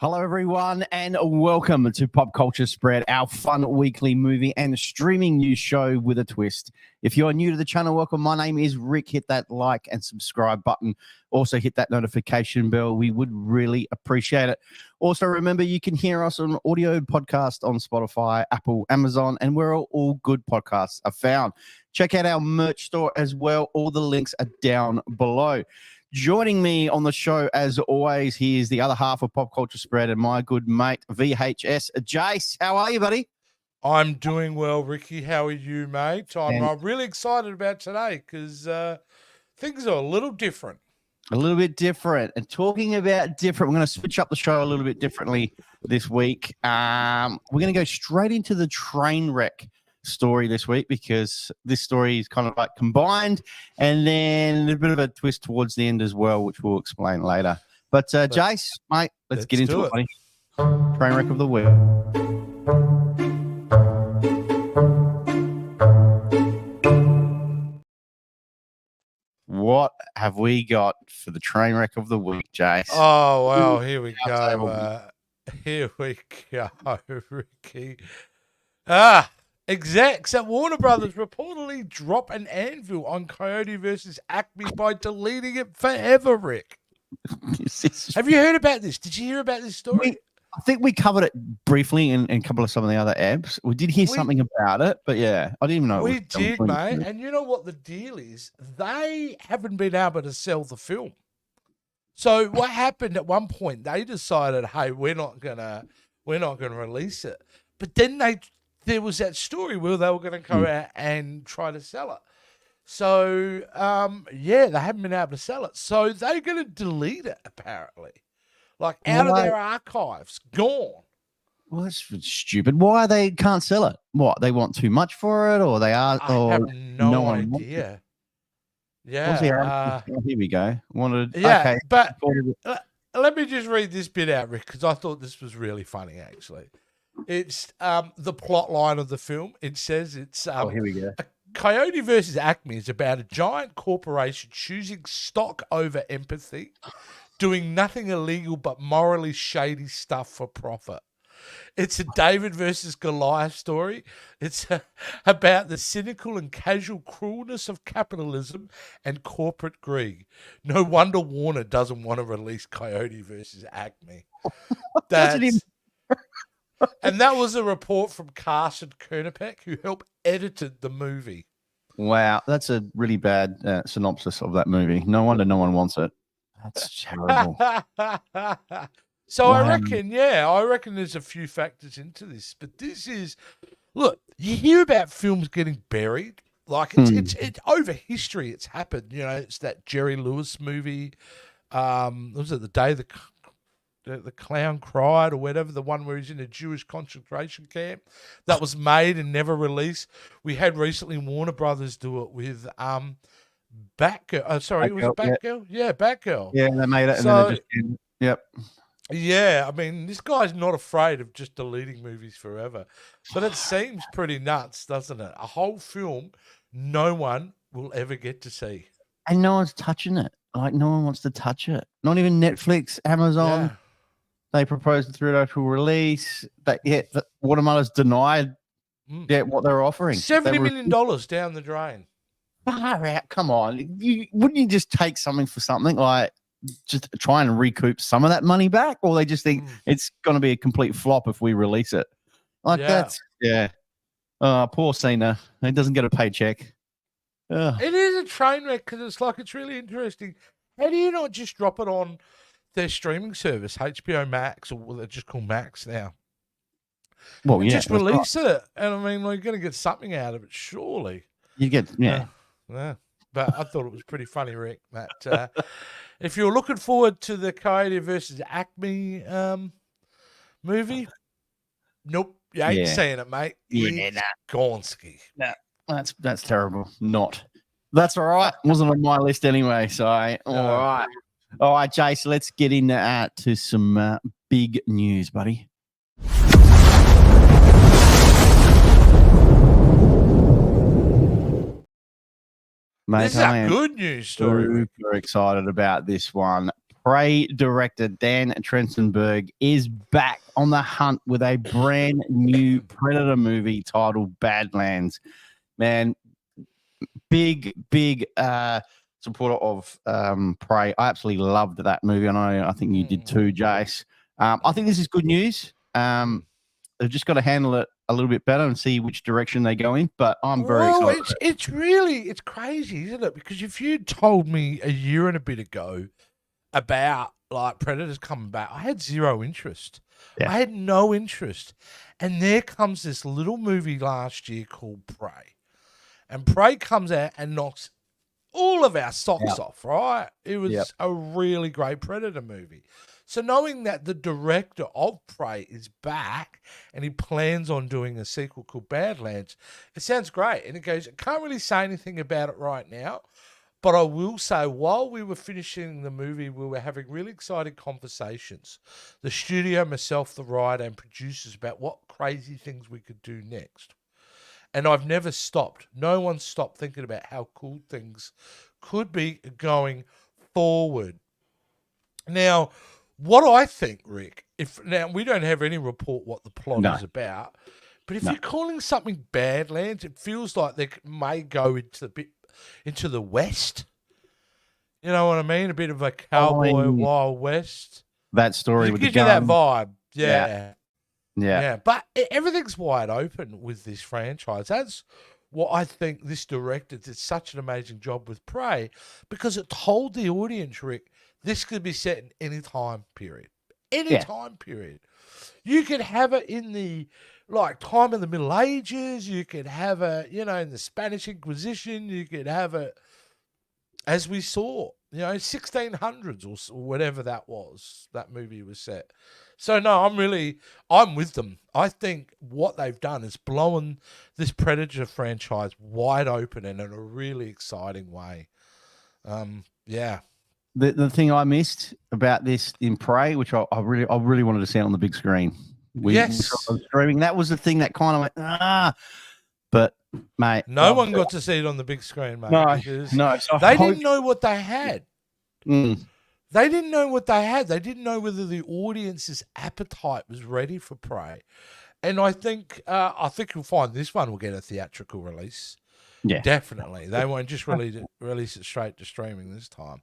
Hello, everyone, and welcome to Pop Culture Spread, our fun weekly movie and streaming news show with a twist. If you're new to the channel, welcome. My name is Rick. Hit that like and subscribe button. Also, hit that notification bell. We would really appreciate it. Also, remember, you can hear us on audio podcast on Spotify, Apple, Amazon, and where all good podcasts are found. Check out our merch store as well. All the links are down below. Joining me on the show, as always, he is the other half of Pop Culture Spread and my good mate, VHS. Jace, how are you, buddy? I'm doing well, Ricky. How are you, mate? I'm really excited about today because things are a little different. A little bit different. And talking about different, we're going to switch up the show a little bit differently this week. We're going to go straight into the train wreck story this week because this story is kind of like combined and then a bit of a twist towards the end as well, which we'll explain later. But Jace, mate, let's get into it, buddy. Train wreck of the week. What have we got for the train wreck of the week, Jace? Oh, well, here we go. Here we go, Ricky. Execs at Warner Brothers reportedly drop an anvil on Coyote versus Acme by deleting it forever, Rick. Have you heard about this? Did you hear about this story? I think we covered it briefly in a couple of some of the other apps. We did hear something about it, but yeah, I didn't even know. We did, mate. And you know what the deal is? They haven't been able to sell the film. So what happened at one point? They decided, hey, we're not gonna release it. But then there was that story where they were going to go out and try to sell it. So, they haven't been able to sell it. So they're going to delete it, apparently. Like, out of their archives. Gone. Well, that's stupid. Why they can't sell it? What, they want too much for it? Or they are... I have no idea. Yeah. Here we go. Okay. But let me just read this bit out, Rick, because I thought this was really funny, actually. It's the plot line of the film. It says it's here we go. Coyote versus Acme is about a giant corporation choosing stock over empathy, doing nothing illegal but morally shady stuff for profit. It's a David versus Goliath story. It's about the cynical and casual cruelness of capitalism and corporate greed. No wonder Warner doesn't want to release Coyote versus Acme. And that was a report from Carson Kernapek, who helped edited the movie. Wow, that's a really bad synopsis of that movie. No wonder no one wants it. That's terrible. So I reckon there's a few factors into this. But this is, look, you hear about films getting buried. Like, it's over history. It's happened. You know, it's that Jerry Lewis movie. Was it The Day the Clown Cried or whatever, the one where he's in a Jewish concentration camp that was made and never released. We had recently Warner Brothers do it with Batgirl. Sorry, was it Batgirl? Yeah, Batgirl. Yeah, they made it. So, and then it just, yep. Yeah, I mean, this guy's not afraid of just deleting movies forever. But it seems pretty nuts, doesn't it? A whole film no one will ever get to see. And no one's touching it. Like, no one wants to touch it. Not even Netflix, Amazon. Yeah. They proposed a theatrical release. Watermelon's denied what they're offering. $70 million down the drain. Come on. Wouldn't you just take something for something? Like, just try and recoup some of that money back? Or they just think it's going to be a complete flop if we release it? Like, poor Cena. He doesn't get a paycheck. It is a train wreck because it's really interesting. How do you not just drop it on their streaming service, HBO Max, or they're just called Max now? Well, yeah, just release it, and I mean, we're going to get something out of it, surely. You get, yeah. But I thought it was pretty funny, Rick. That if you're looking forward to the Coyote versus Acme movie, nope, you ain't seeing it, mate. It's Gonski. No, that's terrible. That's all right. Wasn't on my list anyway. So all right, Jace. Let's get into some big news, buddy. Mate, this is a good news story. Super excited about this one. Prey director Dan Trachtenberg is back on the hunt with a brand new Predator movie titled Badlands. Man, big supporter of Prey. I absolutely loved that movie. I think you did too, Jace. I think this is good news. They've just got to handle it a little bit better and see which direction they go in. But I'm very excited. It's crazy, isn't it? Because if you'd told me a year and a bit ago about like Predators coming back, I had zero interest. Yeah. I had no interest. And there comes this little movie last year called Prey. And Prey comes out and knocks all of our socks off, right? It was a really great Predator movie. So knowing that the director of Prey is back and he plans on doing a sequel called Badlands, it sounds great. And it goes, I can't really say anything about it right now, but I will say while we were finishing the movie, we were having really exciting conversations. The studio, myself, the writer, and producers about what crazy things we could do next. And I've never stopped. No one stopped thinking about how cool things could be going forward. Now, what I think, Rick, now we don't have any report what the plot is about, but if you're calling something Badlands, it feels like they may go into the West. You know what I mean? A bit of a cowboy Wild West. That story It gives you that vibe. Yeah. But everything's wide open with this franchise. That's what I think this director did such an amazing job with Prey, because it told the audience, Rick, this could be set in any time period. Any time period. You could have it in the time of the Middle Ages. You could have it, in the Spanish Inquisition. You could have it, as we saw, 1600s or whatever that was. That movie was set. So no, I'm with them. I think what they've done is blown this Predator franchise wide open and in a really exciting way. The thing I missed about this in Prey, which I really wanted to see it on the big screen. We saw streaming. That was the thing that kind of went, but mate, no one got to see it on the big screen, mate. No. So they didn't know what they had. Mm. They didn't know what they had. They didn't know whether the audience's appetite was ready for Prey. And I think you'll find this one will get a theatrical release. Yeah, definitely. They won't just release it straight to streaming this time.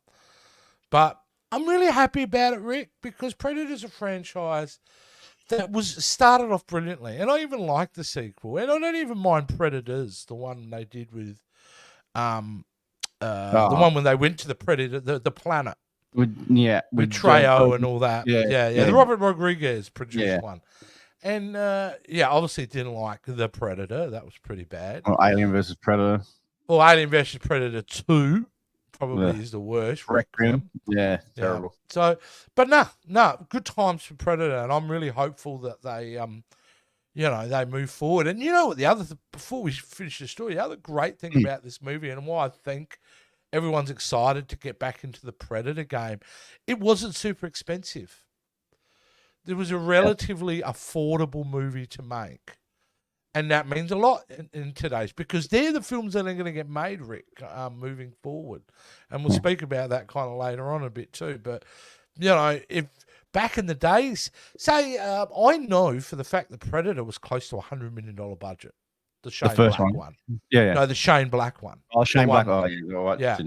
But I'm really happy about it, Rick, because Predator's a franchise that was started off brilliantly. And I even like the sequel. And I don't even mind Predators, the one they did with the one when they went to the Predator, the planet. With Trejo and all that. Yeah. The Robert Rodriguez produced one. And obviously didn't like The Predator. That was pretty bad. Or Alien versus Predator. Well, Alien versus Predator 2 probably is the worst. Requiem. Yeah, terrible. So, but no, good times for Predator, and I'm really hopeful that they they move forward. And you know what, before we finish the story, the other great thing about this movie and why I think everyone's excited to get back into the Predator game, it wasn't super expensive. It was a relatively affordable movie to make. And that means a lot in today's, because they're the films that are going to get made, Rick, moving forward. And we'll speak about that kind of later on a bit too. But, if back in the days, say, I know for the fact that Predator was close to $100 million budget. The Shane Black one. Yeah. No, the Shane Black one. Oh, Shane Black. Oh, yeah. All right. Yeah.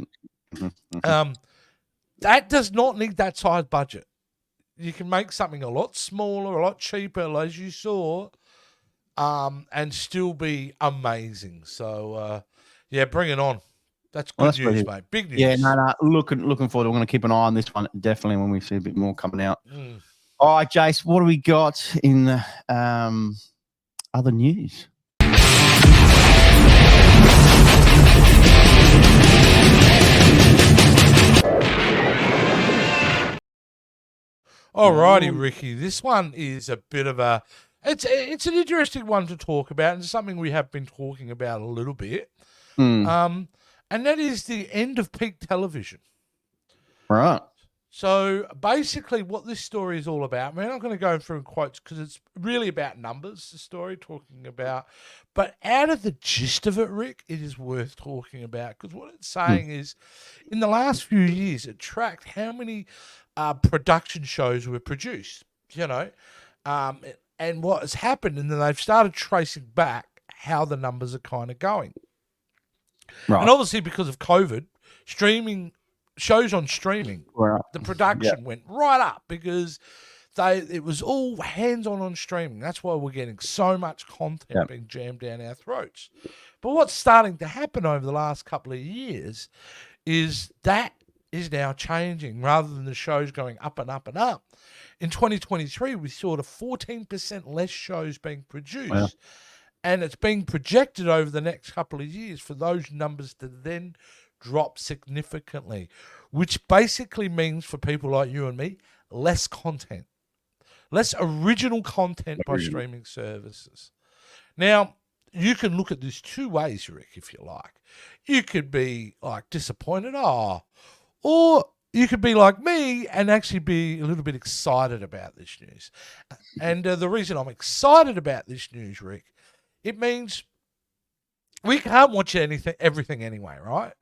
That does not need that size budget. You can make something a lot smaller, a lot cheaper, as you saw, and still be amazing. So, bring it on. That's good news, mate. Big news. Yeah, no. Looking forward. We're going to keep an eye on this one, definitely, when we see a bit more coming out. All right, Jace, what do we got in the other news? Alrighty, Ricky. This one is a bit of it's an interesting one to talk about, and something we have been talking about a little bit. And that is the end of peak television. Right. So basically what this story is all about, I'm not going to go through in quotes because it's really about numbers, the story talking about, but out of the gist of it, Rick, it is worth talking about, because what it's saying is in the last few years, it tracked how many production shows were produced, and what has happened, and then they've started tracing back how the numbers are kind of going. Right. And obviously because of COVID, shows on streaming, the production went right up because it was all hands-on streaming. That's why we're getting so much content being jammed down our throats. But what's starting to happen over the last couple of years is that is now changing. Rather than the shows going up and up and up, in 2023, we saw 14% less shows being produced. And it's being projected over the next couple of years for those numbers to then drop significantly, which basically means for people like you and me, less content, less original content by streaming services. Now, you can look at this two ways, Rick, if you like. You could be like disappointed, or you could be like me and actually be a little bit excited about this news. And the reason I'm excited about this news, Rick, it means we can't watch everything anyway, right?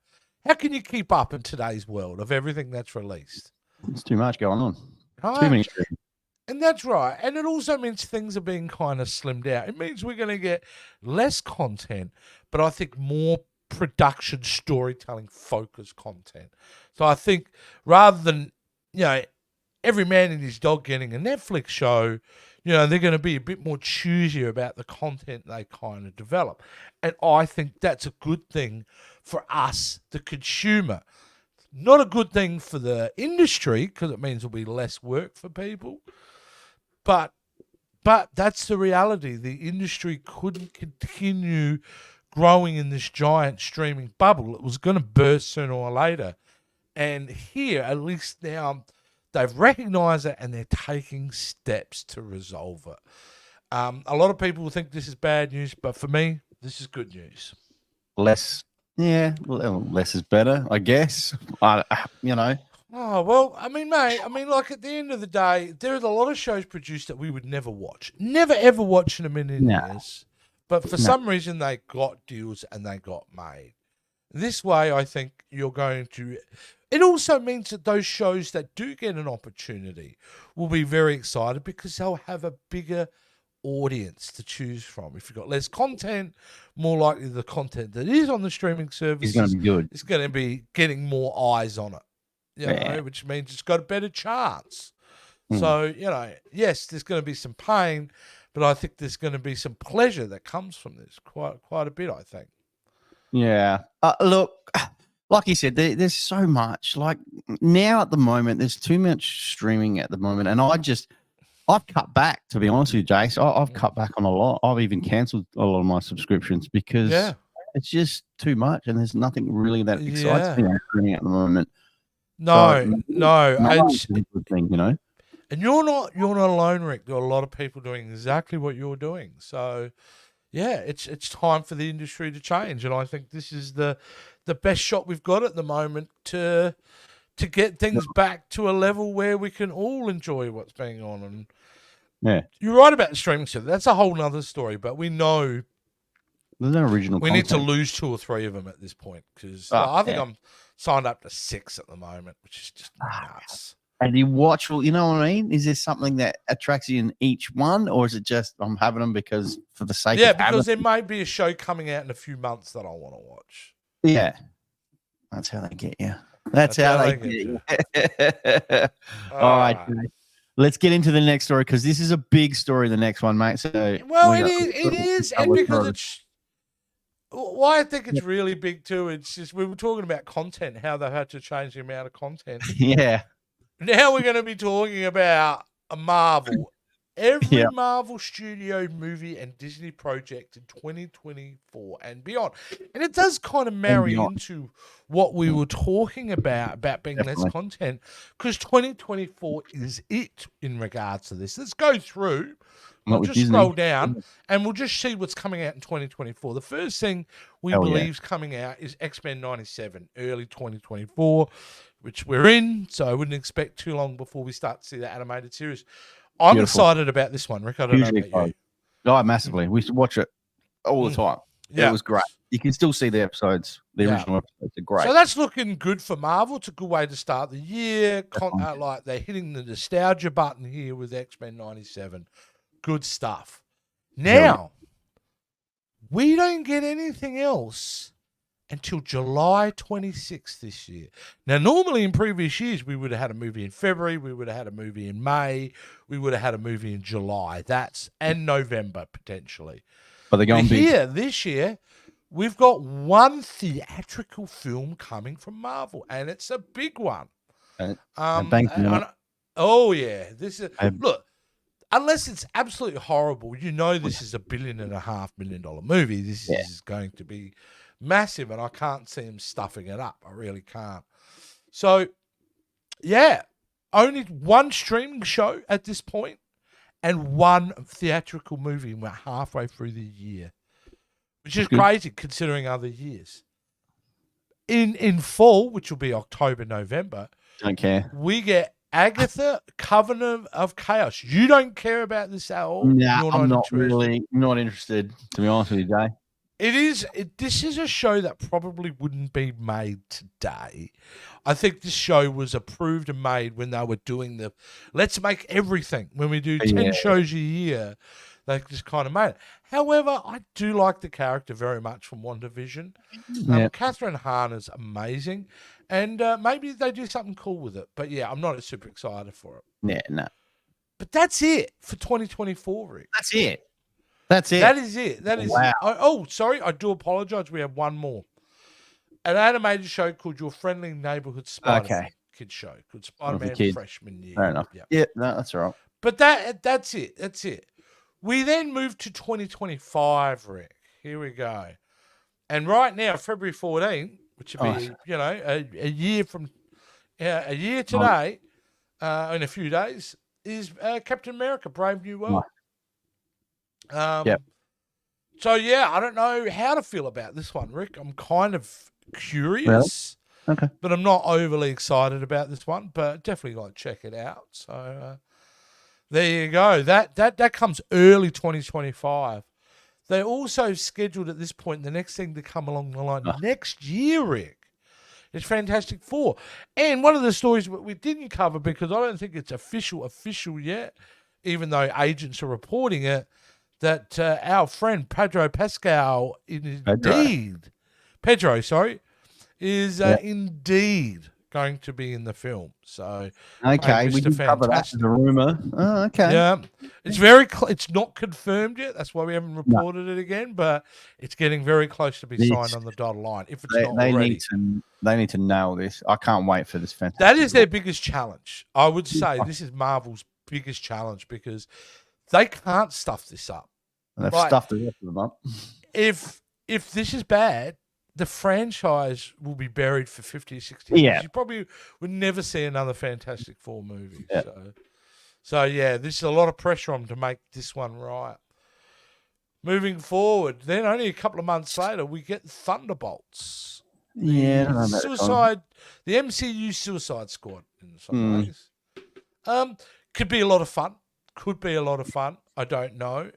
How can you keep up in today's world of everything that's released? It's too much going on. Right? Too many streams. And that's right. And it also means things are being kind of slimmed out. It means we're going to get less content, but I think more production, storytelling, focused content. So I think rather than, every man and his dog getting a Netflix show, they're going to be a bit more choosy about the content they kind of develop. And I think that's a good thing for us, the consumer. Not a good thing for the industry because it means there'll be less work for people. But that's the reality. The industry couldn't continue growing in this giant streaming bubble. It was going to burst sooner or later. And here, at least now, they've recognised it and they're taking steps to resolve it. A lot of people think this is bad news, but for me, this is good news. Less is better, I guess. Oh, well, mate, like at the end of the day, there are a lot of shows produced that we would never watch. Never, ever watch in a million years. But for some reason, they got deals and they got made. This way, I think you're going to... It also means that those shows that do get an opportunity will be very excited because they'll have a bigger audience to choose from. If you've got less content, more likely the content that is on the streaming service is going to be good. It's going to be getting more eyes on it, which means it's got a better chance. So, yes, there's going to be some pain, but I think there's going to be some pleasure that comes from this quite a bit, I think. Yeah. Look, like you said, there's so much. Like now at the moment, there's too much streaming at the moment. And I've cut back, to be honest with you, Jace. I've cut back on a lot. I've even cancelled a lot of my subscriptions because it's just too much. And there's nothing really that excites me on streaming at the moment. No. It's a good thing, And you're not alone, Rick. There are a lot of people doing exactly what you're doing. So, yeah, it's time for the industry to change. And I think this is the best shot we've got at the moment to get things back to a level where we can all enjoy what's going on. And you're right about the streaming service. That's a whole nother story. But we know there's no original. We need to lose 2 or 3 of them at this point because I think I'm signed up to 6 at the moment, which is just nuts. And you watch, you know what I mean? Is there something that attracts you in each one, or is it just I'm having them because for the sake of having because there may be a show coming out in a few months that I want to watch. Yeah. That's how they get you. That's how they get you. All right. Let's get into the next story because this is a big story, the next one, mate. So it is. And because it's why I think it's really big too, it's just we were talking about content, how they've had to change the amount of content. Yeah. Now we're going to be talking about a Marvel. Every Marvel studio movie and Disney project in 2024 and beyond. And it does kind of marry into what we were talking about being less content, because 2024 is it in regards to this. Let's go through. We'll just scroll down and we'll just see what's coming out in 2024. The first thing we believe is coming out is X-Men 97, early 2024, which we're in. So I wouldn't expect too long before we start to see that animated series. I'm excited about this one, Rick. I don't know about you. Oh, massively. We used to watch it all the time. It was great. You can still see the episodes, the original episodes are great. So that's looking good for Marvel. It's a good way to start the year. Like they're hitting the nostalgia button here with X-Men 97. Good stuff. Now, we don't get anything else until July 26th this year. Now, normally in previous years, we would have had a movie in February, we would have had a movie in May, we would have had a movie in July. And November, potentially. But they're going big. Here, this year, we've got one theatrical film coming from Marvel, and it's a big one. Oh, yeah. This is look, unless it's absolutely horrible, this is $1.5 billion movie. This is going to be massive, and I can't see him stuffing it up. I really can't. So, yeah, only one streaming show at this point and one theatrical movie. We're halfway through the year, which is crazy considering other years. In fall, which will be October, November, don't care. We get Agatha, Covenant of Chaos. You don't care about this at all? No, I'm not interested, to be honest with you, Jay. This is a show that probably wouldn't be made today. I think this show was approved and made when they were doing let's make everything. When we do 10 shows a year, they just kind of made it. However, I do like the character very much from WandaVision. Catherine Hahn is amazing. And maybe they do something cool with it. But yeah, I'm not super excited for it. Yeah, no. But that's it for 2024, Rick. That's it. That is it. Wow. Sorry. I do apologize. We have one more. An animated show called Your Friendly Neighborhood Spider-Man Kids Show. Called Spider-Man Freshman Year. Fair enough. Yeah, no, that's all right. But that's it. That's it. We then move to 2025, Rick. Here we go. And right now, February 14th, which would be, a year from a year today, in a few days, is Captain America: Brave New World. So yeah, I don't know how to feel about this one, Rick. I'm kind of curious, but I'm not overly excited about this one. But definitely like check it out. So there you go. That comes early 2025. They also scheduled at this point the next thing to come along the line next year, Rick. It's Fantastic Four. And one of the stories we didn't cover because I don't think it's official yet, even though agents are reporting it, that our friend Pedro Pascal is indeed going to be in the film. So okay, we can cover that as a rumor. Oh, okay. Yeah, it's it's not confirmed yet. That's why we haven't reported it again. But it's getting very close to be signed on the dotted line. If it's not already, they need to nail this. I can't wait for this. Fantastic. That is their biggest challenge. I would say this is Marvel's biggest challenge because they can't stuff this up. And they've stuffed the rest of them up. If this is bad, the franchise will be buried for 50 or 60 years. Yeah. You probably would never see another Fantastic Four movie. Yeah. So yeah, this is a lot of pressure on them to make this one right. Moving forward, then only a couple of months later, we get Thunderbolts. Yeah, I don't know the MCU Suicide Squad in some ways. Could be a lot of fun. I don't know.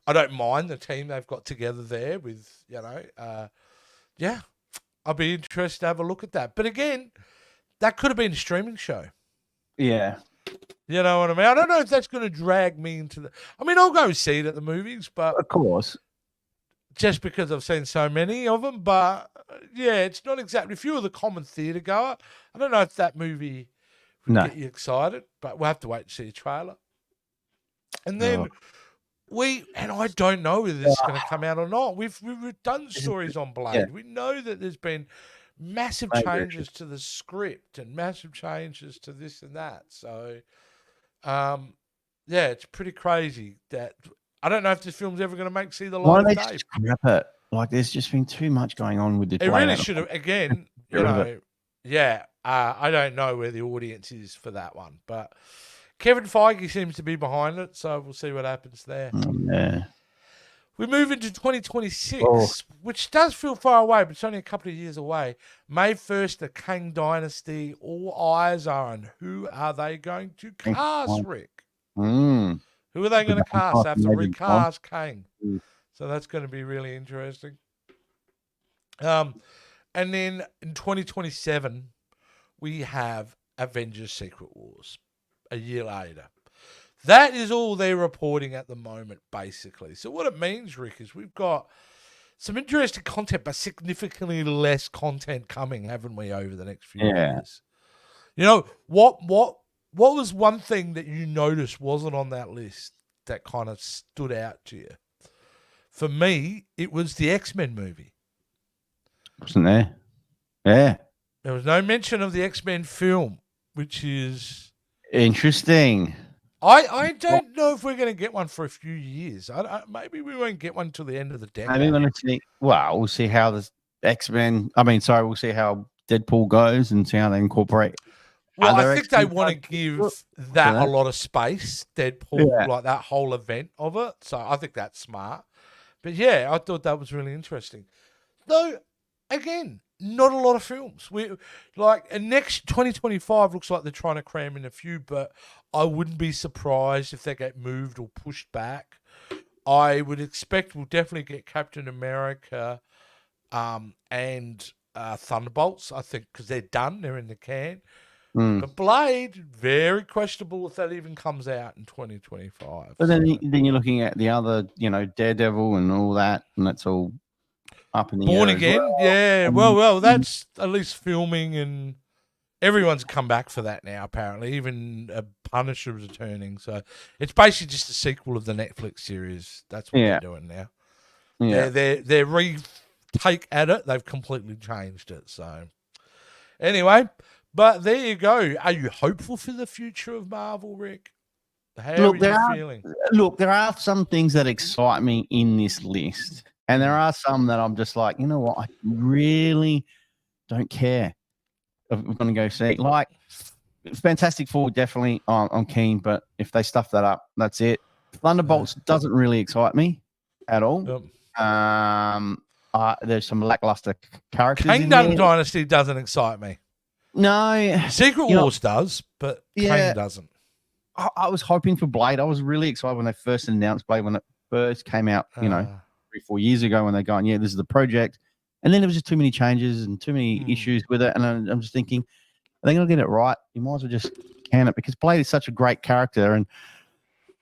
I don't mind the team they've got together there with, I'll be interested to have a look at that. But again, that could have been a streaming show. Yeah. You know what I mean? I don't know if that's going to drag me into I'll go see it at the movies, but... Of course. Just because I've seen so many of them, but yeah, it's not exactly... If you were the common theatre goer, I don't know if that movie would get you excited, but we'll have to wait to see a trailer. And then... And I don't know whether this is going to come out or not. We've done stories on Blade. Yeah. We know that there's been massive changes to the script and massive changes to this and that. So, it's pretty crazy that I don't know if this film's ever going to see the light of day. Just scrap it? Like, there's just been too much going on with the. It really should have. Again, I don't know where the audience is for that one, but. Kevin Feige seems to be behind it, so we'll see what happens there. Yeah. We move into 2026, which does feel far away, but it's only a couple of years away. May 1st, the Kang Dynasty. All eyes are on who are they going to cast, Rick? Who are they going to cast? They have to recast Kang. So that's going to be really interesting. And then in 2027, we have Avengers Secret Wars a year later. That is all they're reporting at the moment, basically. So what it means, Rick, is we've got some interesting content, but significantly less content coming, haven't we, over the next few years? You know, what was one thing that you noticed wasn't on that list that kind of stood out to you? For me, it was the X-Men movie. Wasn't there? Yeah. There was no mention of the X-Men film, which is interesting. I don't know if we're going to get one for a few years. Maybe we won't get one till the end of the decade. Maybe we'll see. Well, we'll see how the X-Men. We'll see how Deadpool goes and see how they incorporate. Well, I think they want to give that a lot of space, Deadpool, like that whole event of it. So I think that's smart. But yeah, I thought that was really interesting. Though, again, not a lot of films. Next 2025 looks like they're trying to cram in a few, but I wouldn't be surprised if they get moved or pushed back. I would expect we'll definitely get Captain America and Thunderbolts, I think, because they're done. They're in the can. But Blade, very questionable if that even comes out in 2025. But then you're looking at the other, Daredevil and all that, and that's all up in the Born air. Again, yeah. Well, that's at least filming, and everyone's come back for that now, apparently. Even Punisher is returning. So it's basically just a sequel of the Netflix series. That's what they're doing now. Yeah. Their retake at it, they've completely changed it. So anyway, but there you go. Are you hopeful for the future of Marvel, Rick? How are you feeling? Look, there are some things that excite me in this list. And there are some that I'm just like, you know what? I really don't care if I'm going to go see. Like, Fantastic Four, definitely, I'm keen. But if they stuff that up, that's it. Thunderbolts doesn't really excite me at all. Yep. There's some lackluster characters in there. Kingdom Dynasty doesn't excite me. No. Secret Wars does, but Kane doesn't. I was hoping for Blade. I was really excited when they first announced Blade, when it first came out, 3-4 years ago, when they're going, this is the project. And then there was just too many changes and too many issues with it. And I'm just thinking, are they going to get it right? You might as well just can it, because Blade is such a great character and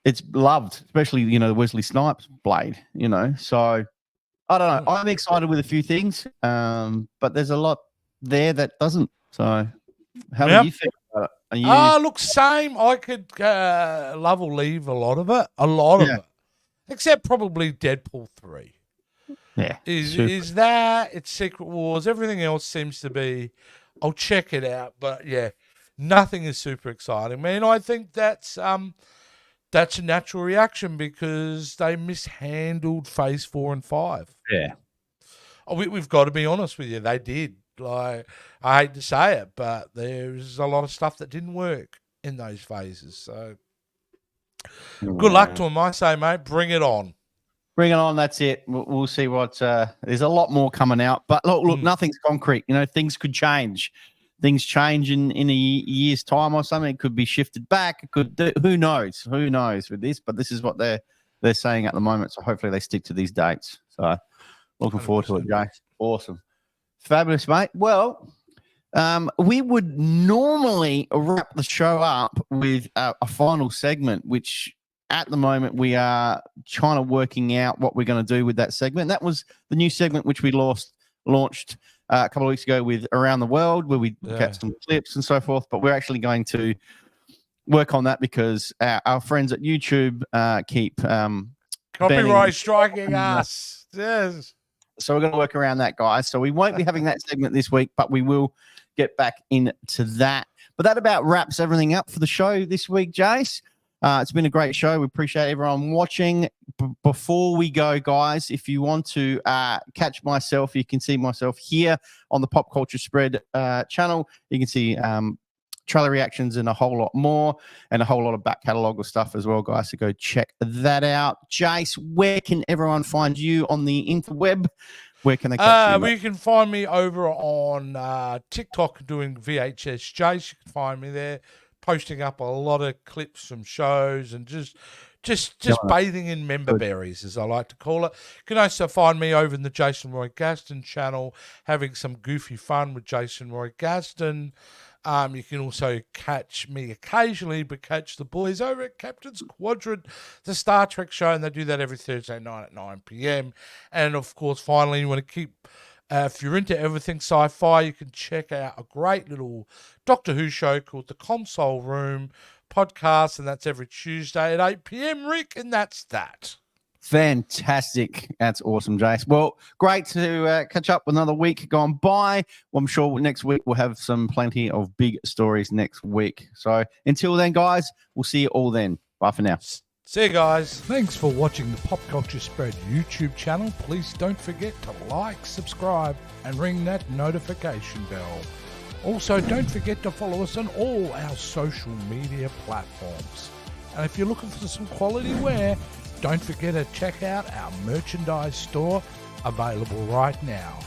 it's loved, especially, Wesley Snipes Blade, So I don't know. I'm excited with a few things, but there's a lot there that doesn't. So how do you feel about it? Look, same. I could love or leave a lot of it. A lot of it. Except probably Deadpool 3. Yeah. Is that, it's Secret Wars. Everything else seems to be, I'll check it out. But yeah, nothing is super exciting, man. I think that's a natural reaction because they mishandled Phase 4 and 5. Yeah. We've got to be honest with you. They did. Like, I hate to say it, but there's a lot of stuff that didn't work in those phases. So good luck to them, I say, mate. Bring it on. Bring it on. That's it. We'll see what. There's a lot more coming out, but look, nothing's concrete. Things could change. Things change in a year's time or something. It could be shifted back. It could. Who knows? Who knows with this? But this is what they're saying at the moment. So hopefully they stick to these dates. So looking 100%. Forward to it, Jay. Awesome. Fabulous, mate. Well, we would normally wrap the show up with a final segment, which at the moment we are trying to working out what we're going to do with that segment. That was the new segment which we launched a couple of weeks ago with Around the World, where we get some clips and so forth. But we're actually going to work on that because our friends at YouTube keep copyright striking us. Yes. So we're going to work around that, guys. So we won't be having that segment this week, but we will get back into that. But that about wraps everything up for the show this week, Jace. It's been a great show. We appreciate everyone watching. Before we go, guys, if you want to catch myself, you can see myself here on the Pop Culture Spread channel. You can see trailer reactions and a whole lot more, and a whole lot of back catalogue of stuff as well, guys. So go check that out. Jace, where can everyone find you on the interweb? Where can they catch you? You can find me over on TikTok doing VHS Jace. You can find me there, posting up a lot of clips from shows and just Just Yeah. bathing in member berries, as I like to call it. You can also find me over in the Jason Roy Gaston channel, having some goofy fun with Jason Roy Gaston. You can also catch me occasionally, but catch the boys over at Captain's Quadrant, the Star Trek show, and they do that every Thursday night at 9 p.m. And, of course, finally, you want to keep... if you're into everything sci-fi, you can check out a great little Doctor Who show called The Console Room podcast, and that's every Tuesday at 8 p.m, Rick, and that's that. Fantastic. That's awesome, Jace. Well, great to catch up with another week gone by. Well, I'm sure next week we'll have plenty of big stories next week. So until then, guys, we'll see you all then. Bye for now. See you guys. Thanks for watching the Pop Culture Spread YouTube channel. Please don't forget to like, subscribe, and ring that notification bell. Also, don't forget to follow us on all our social media platforms. And if you're looking for some quality wear, don't forget to check out our merchandise store, available right now.